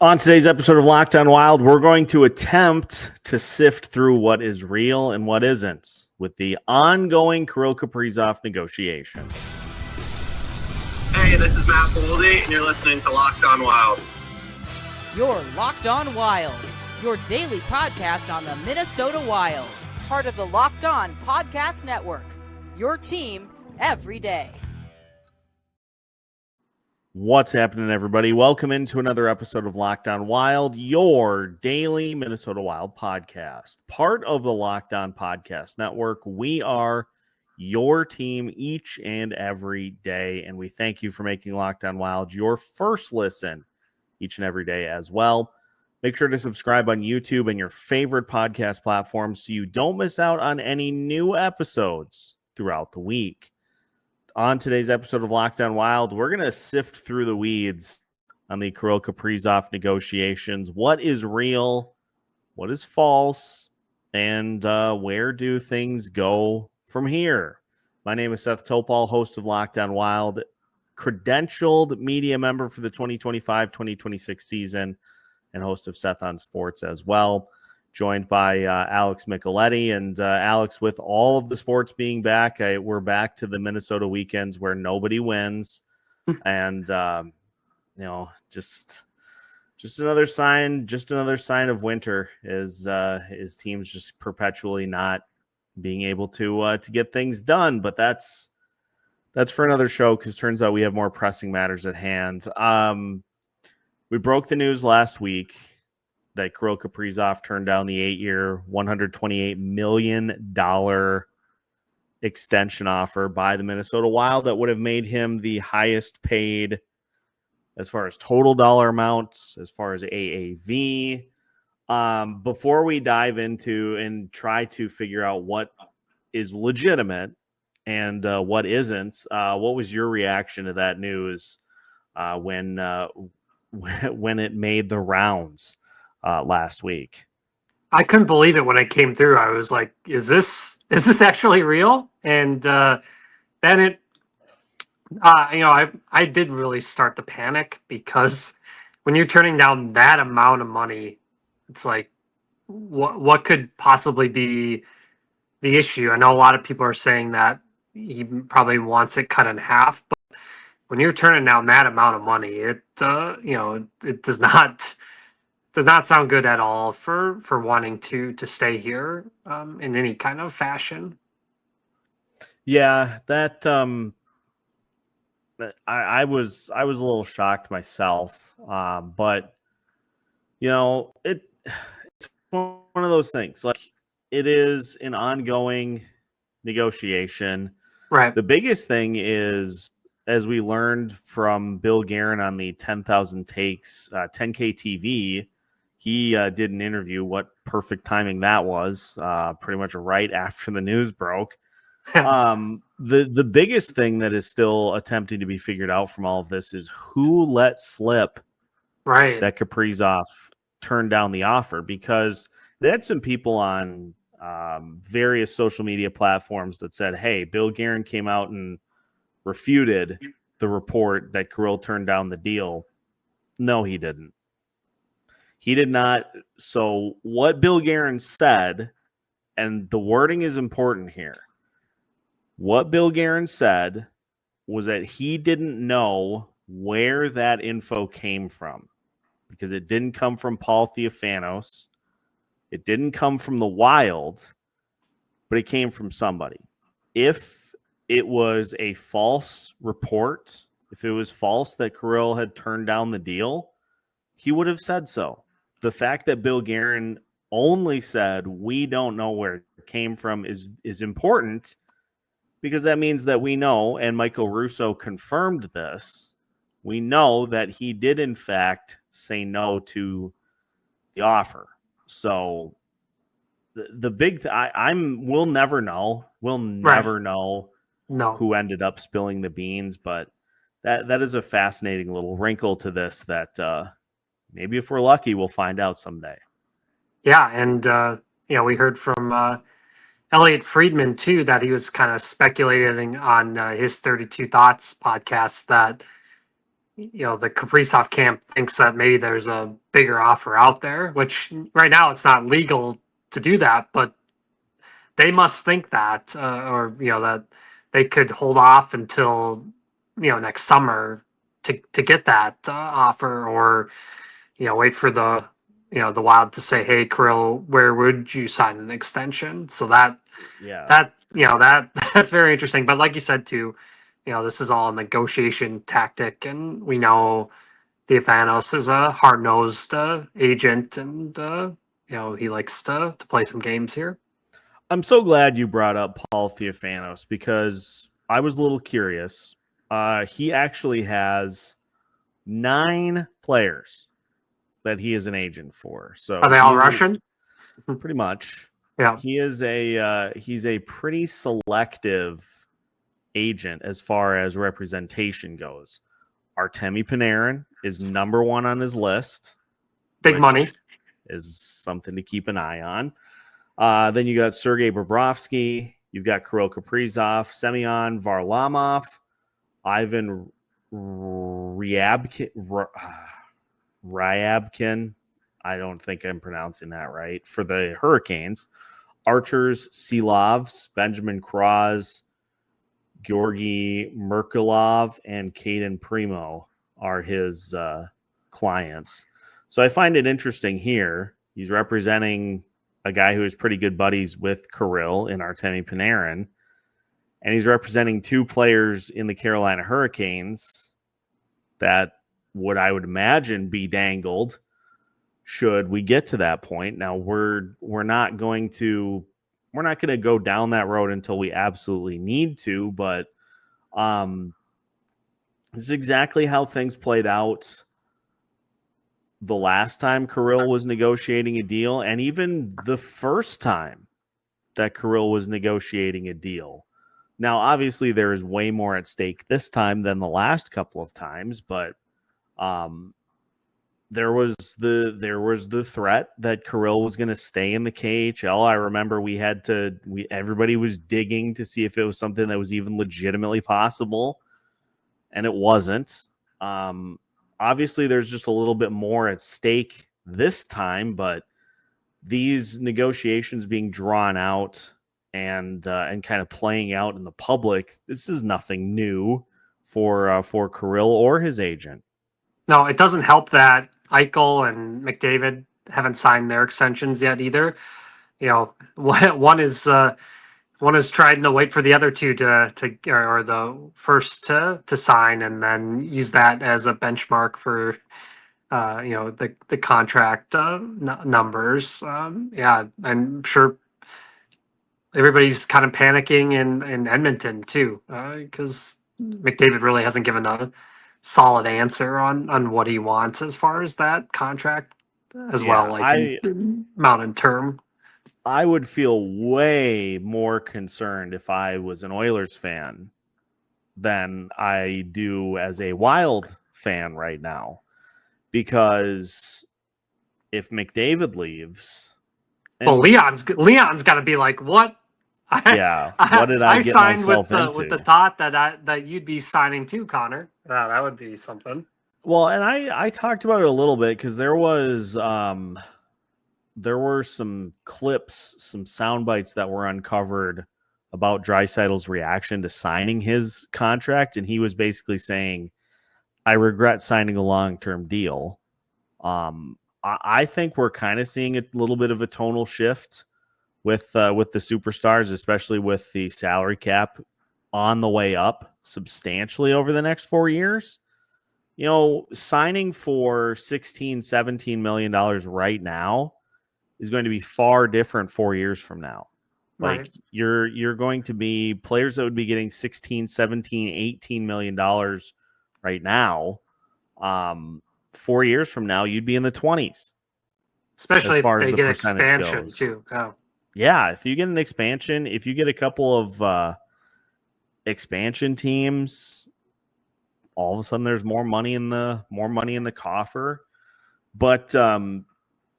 On today's episode of Locked On Wild, we're going to attempt to sift through what is real and what isn't with the ongoing Kirill Kaprizov negotiations. Hey, this is Matt Boldy, and you're listening to Locked On Wild. You're Locked On Wild, your daily podcast on the Minnesota Wild. Part of the Locked On Podcast Network, your team every day. What's happening, everybody? Welcome into another episode of Locked On Wild, your daily Minnesota Wild podcast. Part of the Locked On Podcast Network. We are your team each and every day, and we thank you for making Locked On Wild your first listen each and every day as well. Make sure to subscribe on YouTube and your favorite podcast platforms so you don't miss out on any new episodes throughout the week. On today's episode of Locked On Wild, we're going to sift through the weeds on the Kirill Kaprizov negotiations. What is real? What is false? And where do things go from here? My name is Seth Toupal, host of Locked On Wild, credentialed media member for the 2025-2026 season, and host of Seth on Sports as well. Joined by Alex Micheletti. And Alex, with all of the sports being back, we're back to the Minnesota weekends where nobody wins. And, just another sign of winter is teams just perpetually not being able to get things done. But that's for another show, because turns out we have more pressing matters at hand. We broke the news last week that Kirill Kaprizov turned down the 8-year, $128 million extension offer by the Minnesota Wild that would have made him the highest paid as far as total dollar amounts, as far as AAV. Before we dive into and try to figure out what is legitimate and what isn't, what was your reaction to that news when it made the rounds last week? I couldn't believe it when it came through. I was like, is this actually real? And then it, I did really start to panic, because when you're turning down that amount of money, it's like, what could possibly be the issue? I know a lot of people are saying that he probably wants it cut in half, but when you're turning down that amount of money, it does not sound good at all for wanting to stay here in any kind of fashion. Yeah, that I was a little shocked myself, but it's one of those things. Like, it is an ongoing negotiation. Right. The biggest thing is, as we learned from Bill Guerin on the 10,000 Takes 10K TV. He did an interview. What perfect timing that was! Pretty much right after the news broke. The biggest thing that is still attempting to be figured out from all of this is who let slip that Kaprizov turned down the offer, because they had some people on various social media platforms that said, "Hey, Bill Guerin came out and refuted the report that Kirill turned down the deal." No, he didn't. He did not. So what Bill Guerin said, and the wording is important here, what Bill Guerin said was that he didn't know where that info came from, because it didn't come from Paul Theofanos. It didn't come from the Wild, but it came from somebody. If it was a false report, if it was false that Kirill had turned down the deal, he would have said so. The fact that Bill Guerin only said we don't know where it came from is important, because that means that we know, and Michael Russo confirmed this, we know that he did in fact say no to the offer. So the big we'll never know. We'll never know who ended up spilling the beans, but that is a fascinating little wrinkle to this that maybe if we're lucky, we'll find out someday. Yeah, and we heard from Elliot Friedman too, that he was kind of speculating on his 32 Thoughts podcast that the Kaprizov camp thinks that maybe there's a bigger offer out there, which right now it's not legal to do that, but they must think that, or that they could hold off until next summer to get that offer, or wait for the Wild to say, "Hey, Kirill, where would you sign an extension?" So that that's very interesting. But like you said too, this is all a negotiation tactic, and we know Theofanos is a hard-nosed agent, and he likes to play some games here. I'm so glad you brought up Paul Theofanos because I was a little curious. He actually has 9 players that he is an agent for. So Are they all Russian? Pretty much. Yeah. He is he's a pretty selective agent as far as representation goes. Artemi Panarin is number 1 on his list. Big money. Is something to keep an eye on. Then you got Sergei Bobrovsky. You've got Kirill Kaprizov, Semyon Varlamov, Ivan Ryabkin. I don't think I'm pronouncing that right. For the Hurricanes, Arturs Silovs, Benjamin Kraz, Georgi Merkulov, and Caden Primo are his clients. So I find it interesting here. He's representing a guy who is pretty good buddies with Kirill in Artemi Panarin, and he's representing 2 players in the Carolina Hurricanes that I would imagine be dangled should we get to that point. Now we're not going to go down that road until we absolutely need to, but this is exactly how things played out the last time Kirill was negotiating a deal, and even the first time that Kirill was negotiating a deal. Now, obviously, there is way more at stake this time than the last couple of times, but there was the threat that Kirill was going to stay in the KHL. I remember everybody was digging to see if it was something that was even legitimately possible, and it wasn't. Obviously, there's just a little bit more at stake this time, but these negotiations being drawn out and kind of playing out in the public, this is nothing new for Kirill or his agent. No, it doesn't help that Eichel and McDavid haven't signed their extensions yet either. One is trying to wait for the other 2 or the first to sign, and then use that as a benchmark for the contract numbers. I'm sure everybody's kind of panicking in Edmonton too, because McDavid really hasn't given a solid answer on what he wants as far as that contract as well, like amount in term. I would feel way more concerned if I was an Oilers fan than I do as a Wild fan right now, because if McDavid leaves, well, Leon's got to be like, what? What did I get myself into? With the thought that you'd be signing too, Connor. That would be something. Well, and I talked about it a little bit because there were some clips, some sound bites that were uncovered about Draisaitl's reaction to signing his contract, and he was basically saying, "I regret signing a long-term deal." I think we're kind of seeing a little bit of a tonal shift with the superstars, especially with the salary cap on the way up substantially over the next 4 years. Signing for $16-17 million right now is going to be far different 4 years from now. Right. Like you're going to be players that would be getting $16, $17, $18 million right now. 4 years from now, you'd be in the 20s. Especially if they get expansion too. Oh. Yeah, if you get an expansion, if you get a couple of expansion teams, all of a sudden there's more money in the coffer. But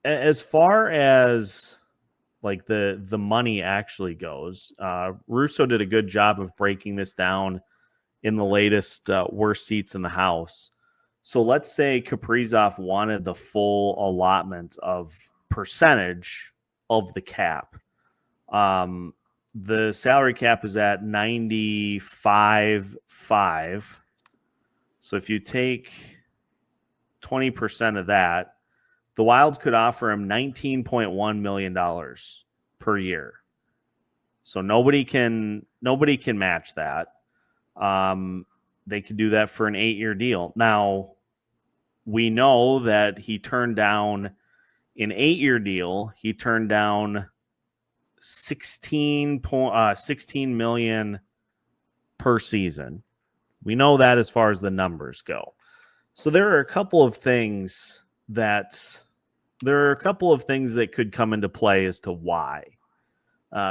as far as like the money actually goes, Russo did a good job of breaking this down in the latest Worst Seats in the House. So let's say Kaprizov wanted the full allotment of percentage of the cap. The salary cap is at 95.5. So if you take 20% of that, the Wild could offer him $19.1 million per year. So nobody can match that. They could do that for an 8-year deal. Now, we know that he turned down an 8-year deal. He turned down 16 million per season. We know that as far as the numbers go. So there are a couple of things that could come into play as to why.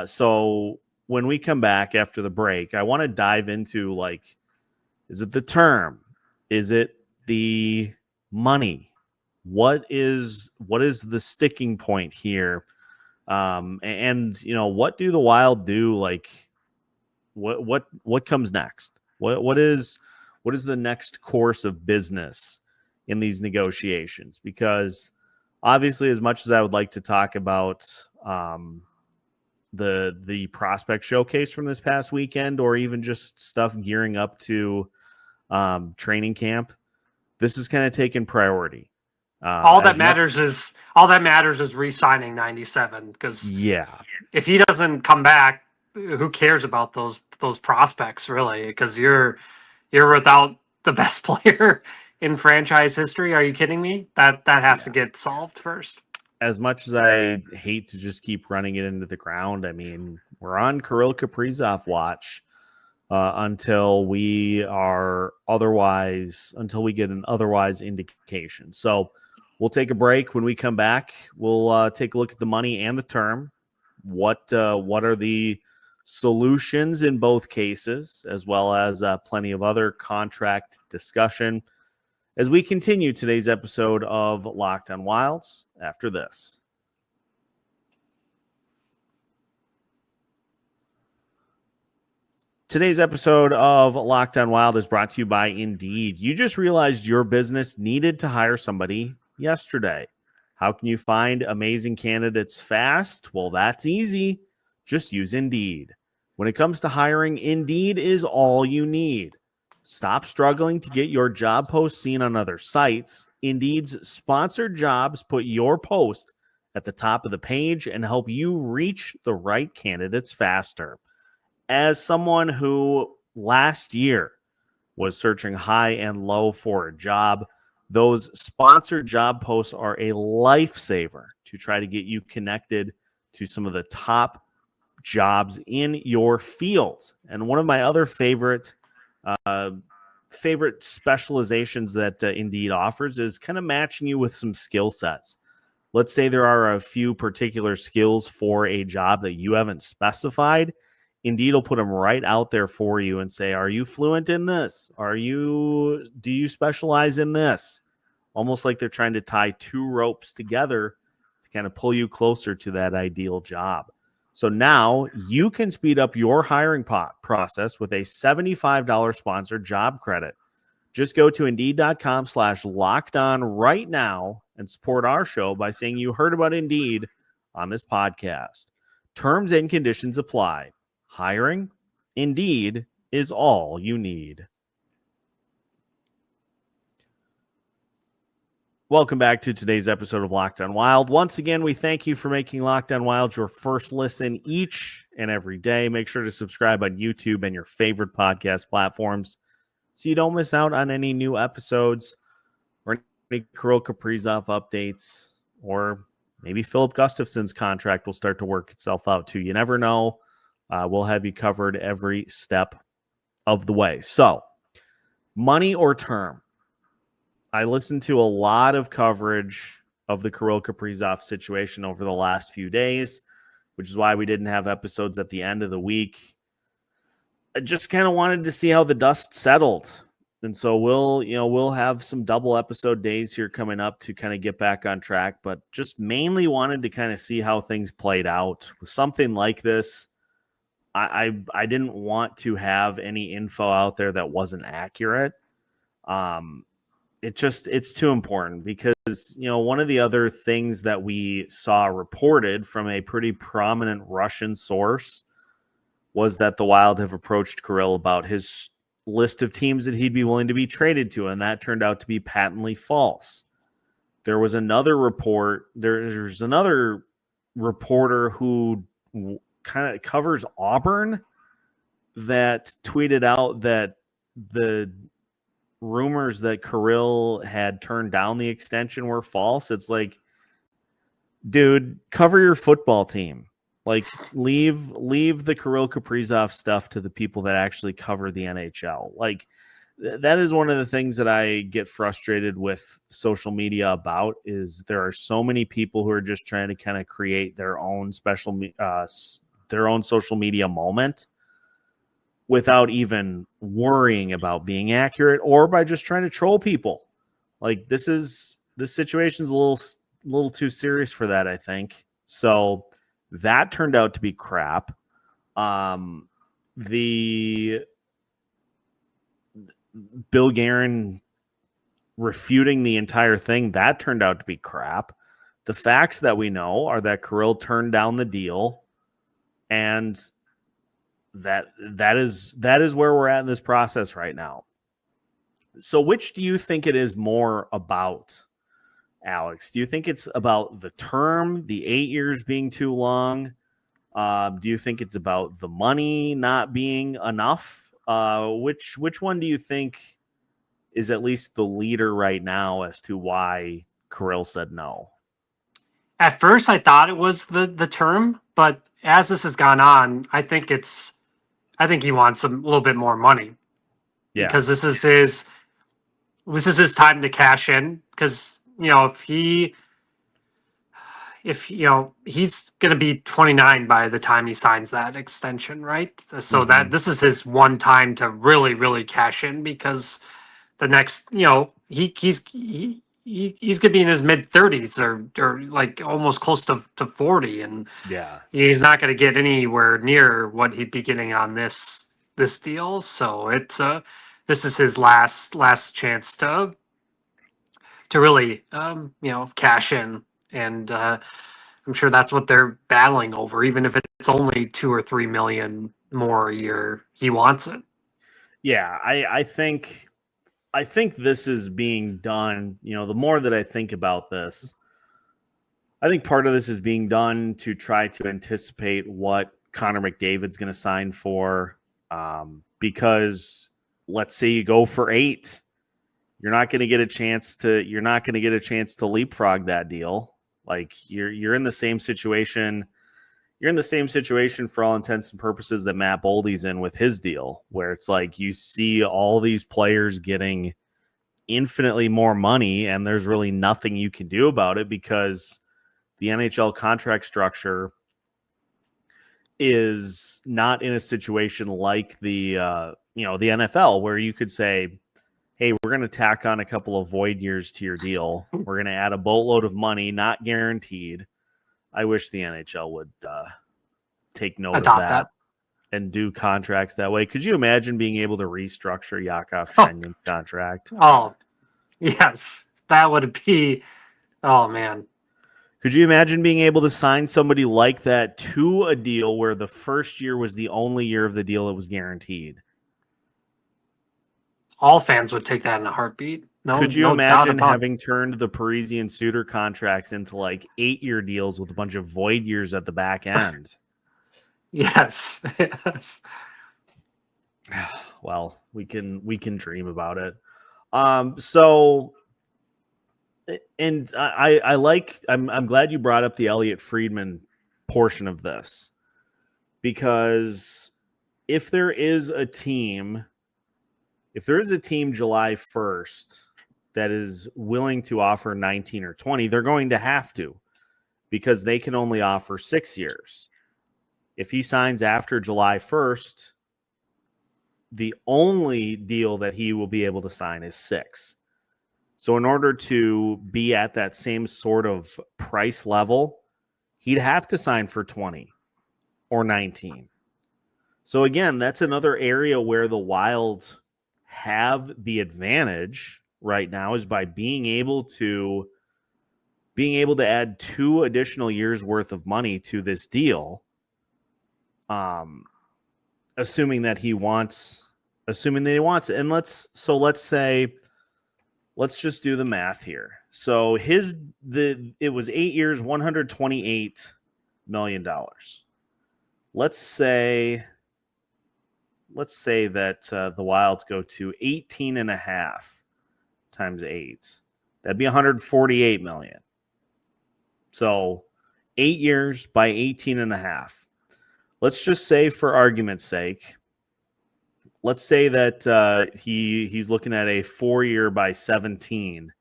So when we come back after the break, I want to dive into, like, is it the term? Is it the money? What is the sticking point here? And what do the Wild do? Like, what comes next? What is the next course of business in these negotiations? Because obviously, as much as I would like to talk about the prospect showcase from this past weekend, or even just stuff gearing up to training camp, this is kind of taking priority. All that matters is re-signing 97, because if he doesn't come back, who cares about those prospects, really? Because you're without the best player in franchise history. Are you kidding me? That has to get solved first. As much as I hate to just keep running it into the ground, I mean, we're on Kirill Kaprizov watch until we get an otherwise indication. So we'll take a break. When we come back, we'll take a look at the money and the term. What are the solutions in both cases, as well as plenty of other contract discussion, as we continue today's episode of Locked on Wilds after this. Today's episode of Locked on Wild is brought to you by Indeed. You just realized your business needed to hire somebody yesterday. How can you find amazing candidates fast? Well, that's easy. Just use Indeed. When it comes to hiring, Indeed is all you need. Stop struggling to get your job post seen on other sites. Indeed's sponsored jobs put your post at the top of the page and help you reach the right candidates faster. As someone who last year was searching high and low for a job, those sponsored job posts are a lifesaver to try to get you connected to some of the top jobs in your field. And one of my other favorite specializations that Indeed offers is kind of matching you with some skill sets. Let's say there are a few particular skills for a job that you haven't specified. Indeed will put them right out there for you and say, are you fluent in this? Do you specialize in this? Almost like they're trying to tie two ropes together to kind of pull you closer to that ideal job. So now you can speed up your hiring process with a $75 sponsored job credit. Just go to Indeed.com/lockedon right now and support our show by saying you heard about Indeed on this podcast. Terms and conditions apply. Hiring? Indeed is all you need. Welcome back to today's episode of Locked on Wild. Once again, we thank you for making Locked on Wild your first listen each and every day. Make sure to subscribe on YouTube and your favorite podcast platforms so you don't miss out on any new episodes or any Kirill Kaprizov updates, or maybe Philip Gustafson's contract will start to work itself out too. You never know. We'll have you covered every step of the way. So, money or term? I listened to a lot of coverage of the Kirill Kaprizov situation over the last few days, which is why we didn't have episodes at the end of the week. I just kind of wanted to see how the dust settled. And so we'll have some double episode days here coming up to kind of get back on track, but just mainly wanted to kind of see how things played out. With something like this, I didn't want to have any info out there that wasn't accurate. it's too important because, one of the other things that we saw reported from a pretty prominent Russian source was that the Wild have approached Kirill about his list of teams that he'd be willing to be traded to, and that turned out to be patently false. There was another report. There's another reporter who kind of covers Auburn that tweeted out that the rumors that Kirill had turned down the extension were false. It's like, dude, cover your football team. Like, leave the Kirill Kaprizov stuff to the people that actually cover the NHL. Like, that is one of the things that I get frustrated with social media about, is there are so many people who are just trying to kind of create their own their own social media moment without even worrying about being accurate, or by just trying to troll people. Like, this situation is a little too serious for that, I think. So that turned out to be crap. The Bill Guerin refuting the entire thing, that turned out to be crap. The facts that we know are that Kirill turned down the deal, and that is where we're at in this process right now. So which do you think it is more about, Alex? Do you think it's about the term, the 8 years being too long? Do you think it's about the money not being enough? Which one do you think is at least the leader right now as to why Kirill said no? At first, I thought it was the term, but as this has gone on, I think he wants a little bit more money. Yeah. Because this is his time to cash in. Because if he's going to be 29 by the time he signs that extension, right? So that this is his one time to really, really cash in, because the next, he's going to be in his mid 30s or like almost close to 40. And yeah, he's not going to get anywhere near what he'd be getting on this deal. So it's this is his last chance to really, cash in. And I'm sure that's what they're battling over. Even if it's only $2 or $3 million more a year, he wants it. Yeah, I think this is being done. The more that I think about this, I think part of this is being done to try to anticipate what Connor McDavid's going to sign for. Because let's say you go for 8, you're not going to get a chance to leapfrog that deal. Like, you're in the same situation. You're in the same situation for all intents and purposes that Matt Boldy's in with his deal, where it's like you see all these players getting infinitely more money, and there's really nothing you can do about it because the NHL contract structure is not in a situation like the NFL, where you could say, hey, we're going to tack on a couple of void years to your deal. We're going to add a boatload of money, not guaranteed. I wish the NHL would take note of that and do contracts that way. Could you imagine being able to restructure Yakov Shenyan's contract? Oh, yes. That would be, oh, man. Could you imagine being able to sign somebody like that to a deal where the first year was the only year of the deal that was guaranteed? All fans would take that in a heartbeat. Could you imagine having turned the Parisian Suter contracts into like 8-year deals with a bunch of void years at the back end? Yes. Well, we can dream about it. So, and I'm glad you brought up the Elliot Friedman portion of this, because if there is a team July 1st that is willing to offer 19 or 20, they're going to have to, because they can only offer 6 years. If he signs after July 1st, the only deal that he will be able to sign is 6. So in order to be at that same sort of price level, he'd have to sign for 20 or 19. So again, that's another area where the Wild have the advantage, right now is by being able to add 2 additional years worth of money to this deal. Assuming that he wants it. And let's just do the math here. So it was 8 years, $128 million. Let's say that the Wilds go to 18.5 times 8. That'd be 148 million. So 8 years by 18.5. Let's just say, for argument's sake, let's say that he's looking at a 4-year by 17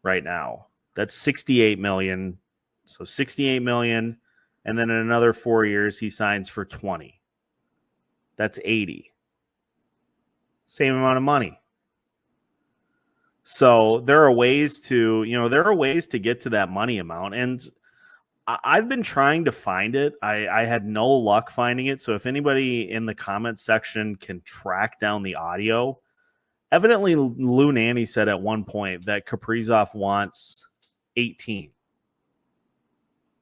right now. That's 68 million. So 68 million. And then in another 4 years, he signs for 20. That's 80. Same amount of money. So there are ways to get to that money amount. And I've been trying to find it. I had no luck finding it. So if anybody in the comments section can track down the audio, evidently Lou Nanny said at one point that Kaprizov wants 18.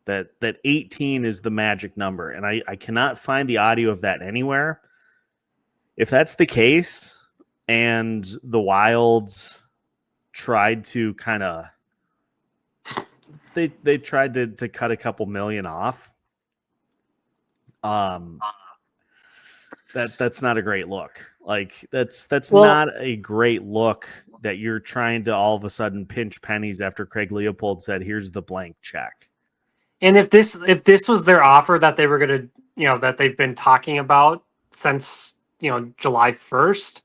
That 18 is the magic number. And I cannot find the audio of that anywhere. If that's the case, and the Wilds tried to kind of they tried to cut a couple million off. That's not a great look. Like that's not a great look that you're trying to all of a sudden pinch pennies after Craig Leopold said, "Here's the blank check." And if this was their offer that they were going to, that they've been talking about since, July 1st,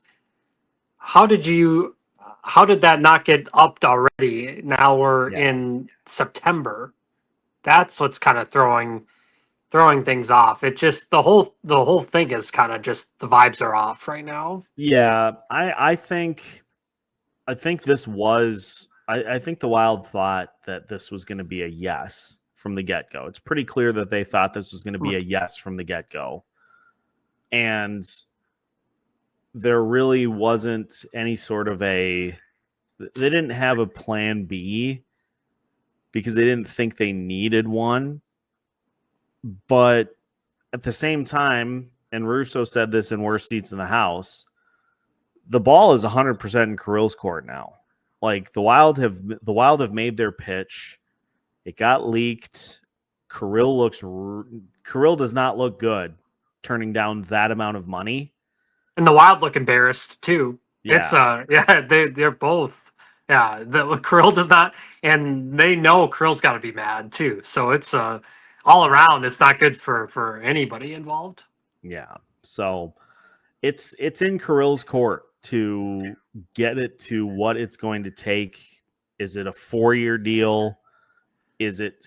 how did that not get upped already? Now we're in September. That's what's kind of throwing things off. It just the whole thing is kind of just the vibes are off right now. Yeah, I think this was I think the Wild thought that this was going to be a yes from the get-go. It's pretty clear that they thought this was going to be a yes from the get-go. And there really wasn't any sort of they didn't have a plan B because they didn't think they needed one. But at the same time, and Russo said this in Worst Seats in the House, the ball is 100% in Kirill's court now. Like the Wild have made their pitch. It got leaked. Kirill does not look good turning down that amount of money. And the Wild look embarrassed too. Yeah. It's they're both. Yeah, Kirill does not, and they know Kirill's got to be mad too. So it's all around. It's not good for anybody involved. Yeah. So it's in Kirill's court to get it to what it's going to take. Is it a 4-year deal? Is it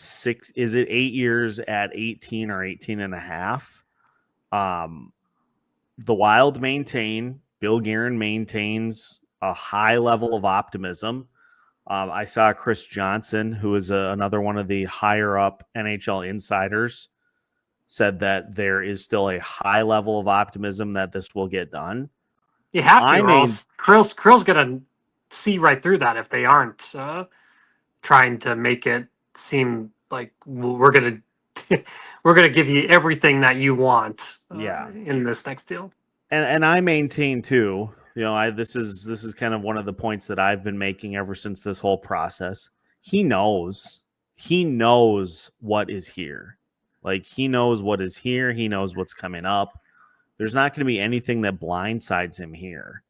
8 years at 18 or 18.5? The Wild Bill Guerin maintains a high level of optimism. I saw Chris Johnson, who is another one of the higher up NHL insiders, said that there is still a high level of optimism that this will get done. You have to, or else Krill's going to see right through that if they aren't trying to make it seem like we're going to give you everything that you want in this next deal. And I maintain too, this is kind of one of the points that I've been making ever since this whole process. He knows what is here. Like he knows what is here. He knows what's coming up. There's not going to be anything that blindsides him here.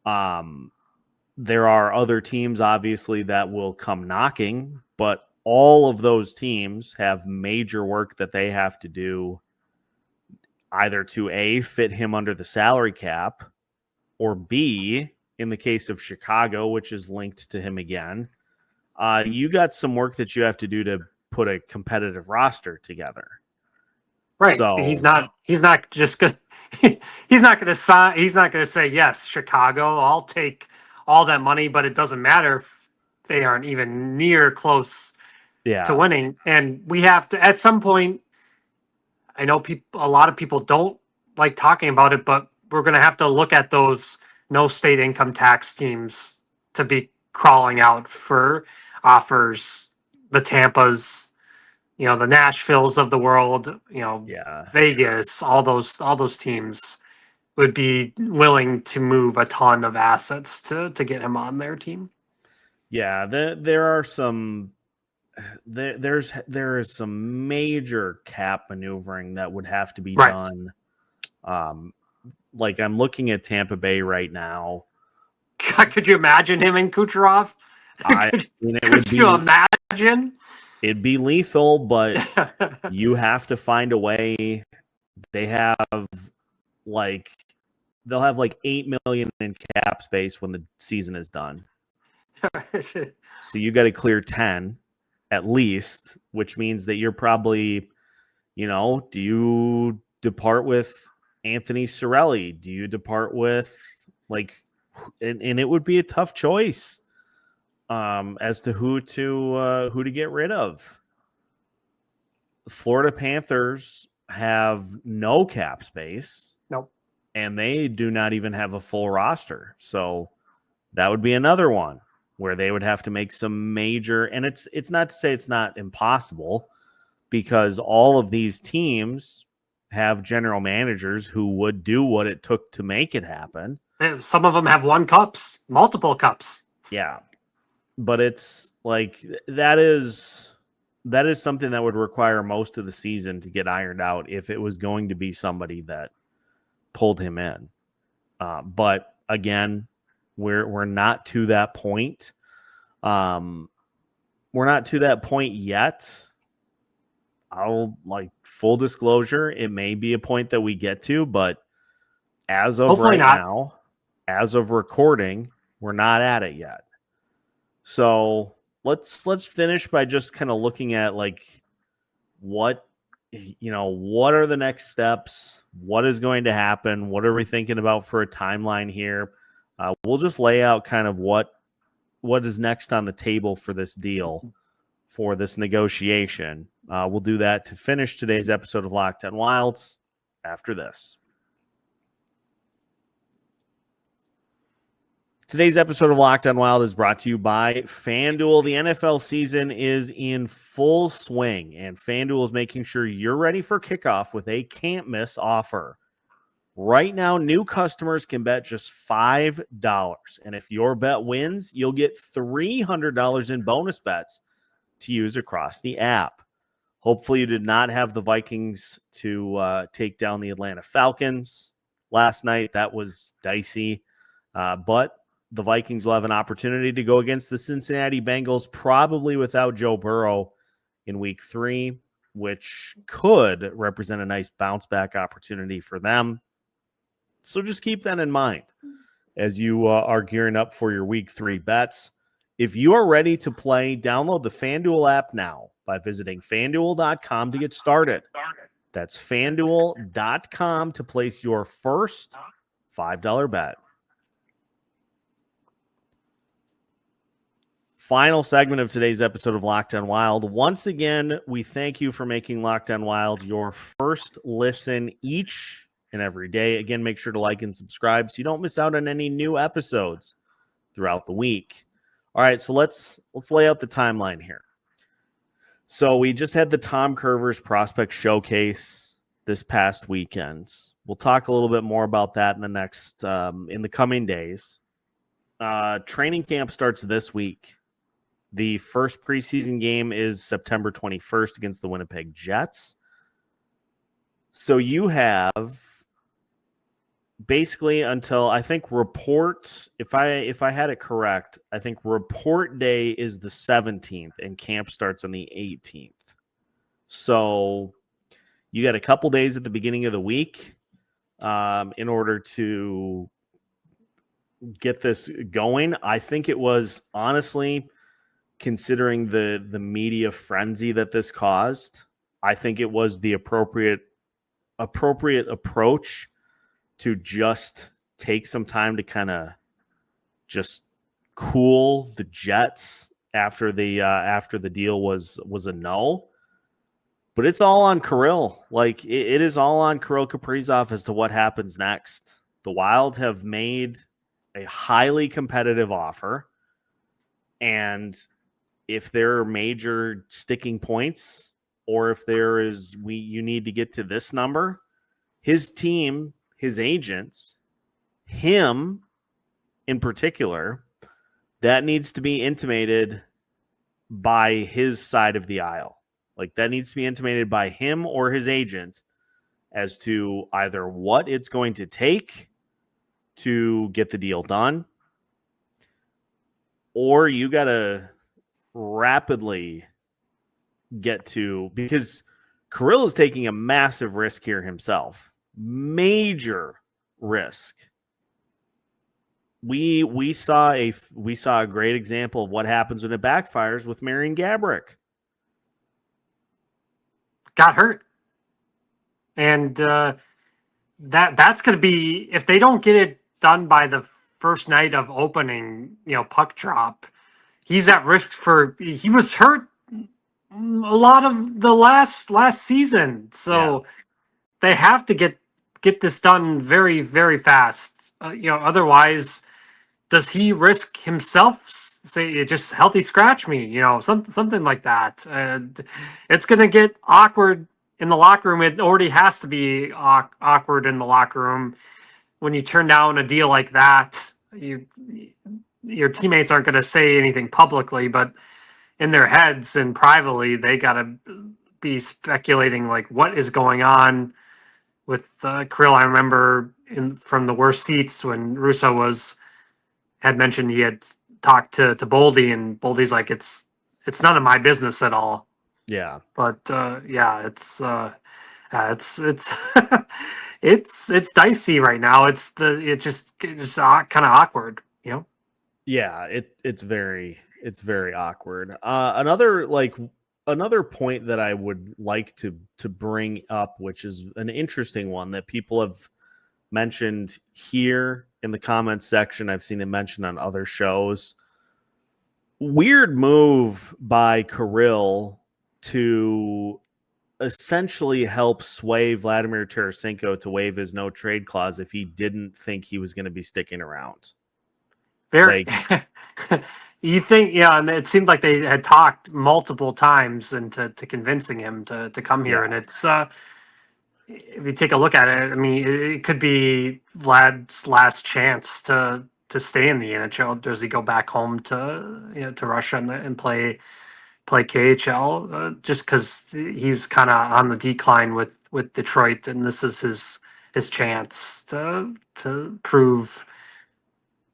There are other teams obviously that will come knocking, but all of those teams have major work that they have to do either to A, fit him under the salary cap, or B, in the case of Chicago, which is linked to him again, you got some work that you have to do to put a competitive roster together. Right. So he's not just gonna he's not gonna say, yes, Chicago, I'll take all that money, but it doesn't matter if they aren't even near close to winning. And we have to, at some point, I know a lot of people don't like talking about it, but we're going to have to look at those no state income tax teams to be crawling out for offers. The Tampas, the Nashvilles of the world, Yeah. Vegas, all those teams would be willing to move a ton of assets to get him on their team. Yeah, there are some there is some major cap maneuvering that would have to be Right. done. Like I'm looking at Tampa Bay right now. Could you imagine him and Kucherov? Could you imagine? It'd be lethal, but you have to find a way. They have they'll have like $8 million in cap space when the season is done. So you got to clear 10 at least, which means that you're probably, do you depart with Anthony Cirelli? Do you depart with and it would be a tough choice as to who to get rid of. The Florida Panthers have no cap space. Nope. And they do not even have a full roster. So that would be another one where they would have to make some major, and it's not to say it's not impossible, because all of these teams have general managers who would do what it took to make it happen. Some of them have won cups, multiple cups. Yeah. But it's like that is something that would require most of the season to get ironed out if it was going to be somebody that pulled him in. But again, we're not to that point. We're not to that point yet. I'll full disclosure, it may be a point that we get to, but as of hopefully right not. now, as of recording, we're not at it yet. So let's finish by just kind of looking at what are the next steps? What is going to happen? What are we thinking about for a timeline here? We'll just lay out kind of what is next on the table for this deal, for this negotiation. We'll do that to finish today's episode of Locked On Wild after this. Today's episode of Locked On Wild is brought to you by FanDuel. The NFL season is in full swing, and FanDuel is making sure you're ready for kickoff with a can't-miss offer. Right now, new customers can bet just $5, and if your bet wins, you'll get $300 in bonus bets to use across the app. Hopefully, you did not have the Vikings to take down the Atlanta Falcons last night. That was dicey, but the Vikings will have an opportunity to go against the Cincinnati Bengals, probably without Joe Burrow in week 3, which could represent a nice bounce back opportunity for them. So just keep that in mind as you are gearing up for your week 3 bets. If you are ready to play, download the FanDuel app now by visiting FanDuel.com to get started. That's FanDuel.com to place your first $5 bet. Final segment of today's episode of Locked On Wild. Once again, we thank you for making Locked On Wild your first listen each and every day. Again, make sure to like and subscribe so you don't miss out on any new episodes throughout the week. All right, so let's lay out the timeline here. So we just had the Tom Curvers Prospect Showcase this past weekend. We'll talk a little bit more about that in the coming days. Training camp starts this week. The first preseason game is September 21st against the Winnipeg Jets. So you have basically until I think report, if I had it correct, I think report day is the 17th and camp starts on the 18th. So you got a couple days at the beginning of the week in order to get this going. I think it was, honestly, considering the media frenzy that this caused, I think it was the appropriate approach to just take some time to kind of just cool the Jets after the deal was a no. But it's all on Kirill. It is all on Kirill Kaprizov as to what happens next. The Wild have made a highly competitive offer. And if there are major sticking points, or if you need to get to this number, his team, his agents, him in particular, that needs to be intimated by his side of the aisle. Like, that needs to be intimated by him or his agent as to either what it's going to take to get the deal done, or you got to rapidly get to, because Kirill is taking a massive risk here himself. Major risk. We saw a great example of what happens when it backfires with Marian Gaborik. Got hurt. And that's going to be, if they don't get it done by the first night of opening, puck drop, he's at risk he was hurt a lot of the last season. So they have to get this done very, very fast. Otherwise, does he risk himself, say, just healthy scratch me, something like that? And it's going to get awkward in the locker room. It already has to be awkward in the locker room when you turn down a deal like that. Your teammates aren't going to say anything publicly, but in their heads and privately, they got to be speculating like what is going on with Kirill. I remember from the worst seats when Russo had mentioned he had talked to Boldy, and Boldy's like, it's none of my business at all. Yeah. But it's it's dicey right now. It's just kind of awkward, Yeah, it's very awkward. Another point that I would like to bring up, which is an interesting one that people have mentioned here in the comments section. I've seen it mentioned on other shows. Weird move by Kirill to essentially help sway Vladimir Tarasenko to waive his no trade clause if he didn't think he was going to be sticking around. Very. You think, and it seemed like they had talked multiple times into convincing him to come here, and it's if you take a look at it, I mean, it could be Vlad's last chance to stay in the NHL. Does he go back home to to Russia and play KHL? Just because he's kind of on the decline with Detroit, and this is his chance to prove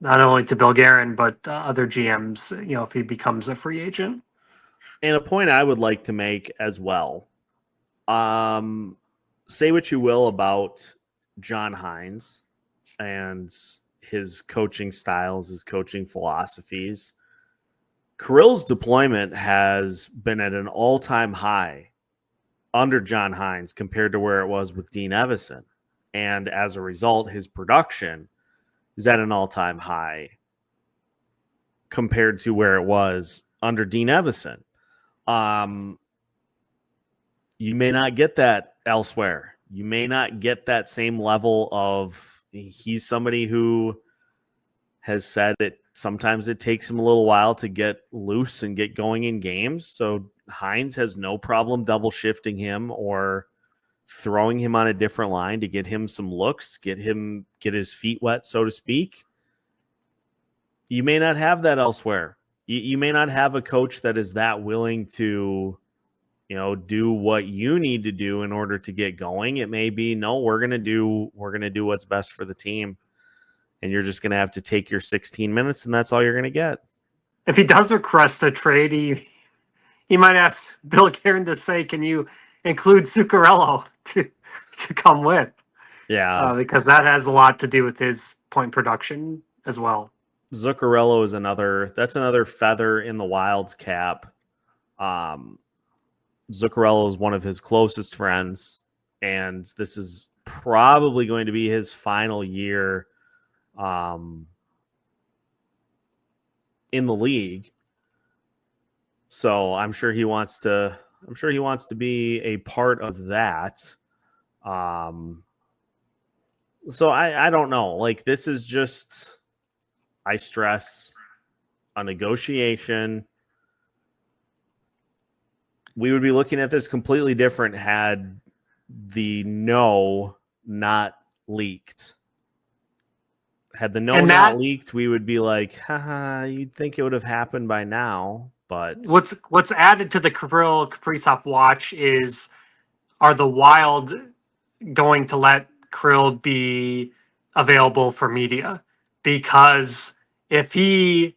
not only to Bill Guerin but other GMs, if he becomes a free agent. And a point I would like to make as well. Say what you will about John Hynes and his coaching styles, his coaching philosophies. Kirill's deployment has been at an all-time high under John Hynes compared to where it was with Dean Evison. And as a result, his production is at an all-time high compared to where it was under Dean Evison. You may not get that elsewhere. You may not get that same level of, he's somebody who has said it. Sometimes it takes him a little while to get loose and get going in games. So Hynes has no problem double shifting him or throwing him on a different line to get him some looks, get his feet wet, so to speak. You may not have that elsewhere. You may not have a coach that is that willing to, do what you need to do in order to get going. It may be, no, we're going to do what's best for the team. And you're just going to have to take your 16 minutes, and that's all you're going to get. If he does request a trade, he might ask Bill Guerin to say, can you include Zuccarello to come with? Yeah. Because that has a lot to do with his point production as well. Zuccarello is another feather in the Wild's cap. Zuccarello is one of his closest friends, and this is probably going to be his final year in the league. So I'm sure he wants to be a part of that. So I don't know. Like, this is just, I stress, a negotiation. We would be looking at this completely different had the no not leaked. Had the no And not that leaked, we would be like, haha, you'd think it would have happened by now. But what's added to the Kirill Kaprizov watch is, are the Wild going to let Kirill be available for media? Because if he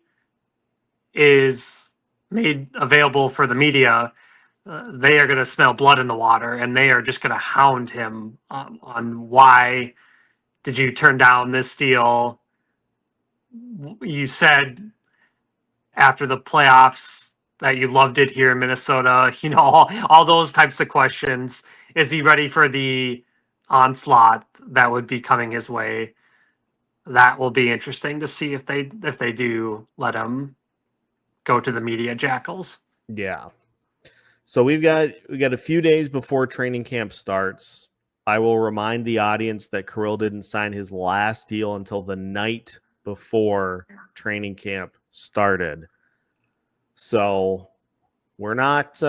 is made available for the media, they are going to smell blood in the water, and they are just going to hound him on why did you turn down this deal? You said after the playoffs that you loved it here in Minnesota, you know, all those types of questions. Is he ready for the onslaught that would be coming his way? That will be interesting to see if they do let him go to the media jackals. yeah. So we got a few days before training camp starts. I will remind the audience that Kirill didn't sign his last deal until the night before training camp started. So we're not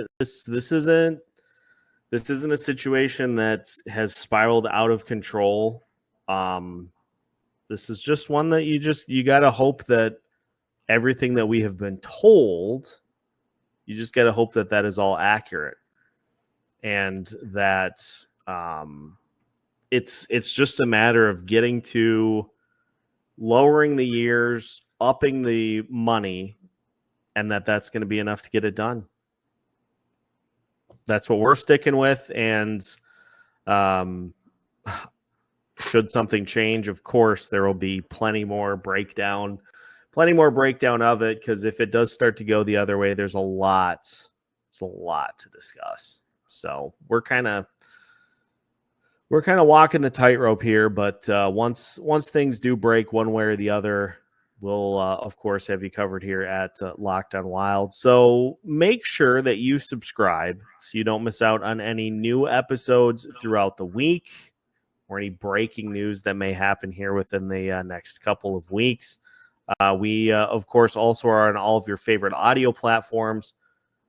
this isn't a situation that has spiraled out of control. This is just one that you got to hope that everything that we have been told, you just got to hope that that is all accurate, and that it's just a matter of getting to lowering the years, upping the money, and that's going to be enough to get it done. That's what we're sticking with. And should something change, of course, there will be plenty more breakdown of it, because if it does start to go the other way, there's a lot to discuss. So we're kind of walking the tightrope here, but once things do break one way or the other, we'll of course have you covered here at Locked On Wild. So make sure that you subscribe so you don't miss out on any new episodes throughout the week, or any breaking news that may happen here within the next couple of weeks. We, of course, also are on all of your favorite audio platforms.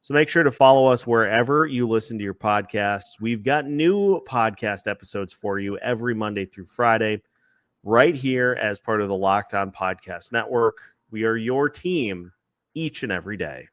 So make sure to follow us wherever you listen to your podcasts. We've got new podcast episodes for you every Monday through Friday, right here as part of the Locked On Podcast Network. We are your team each and every day.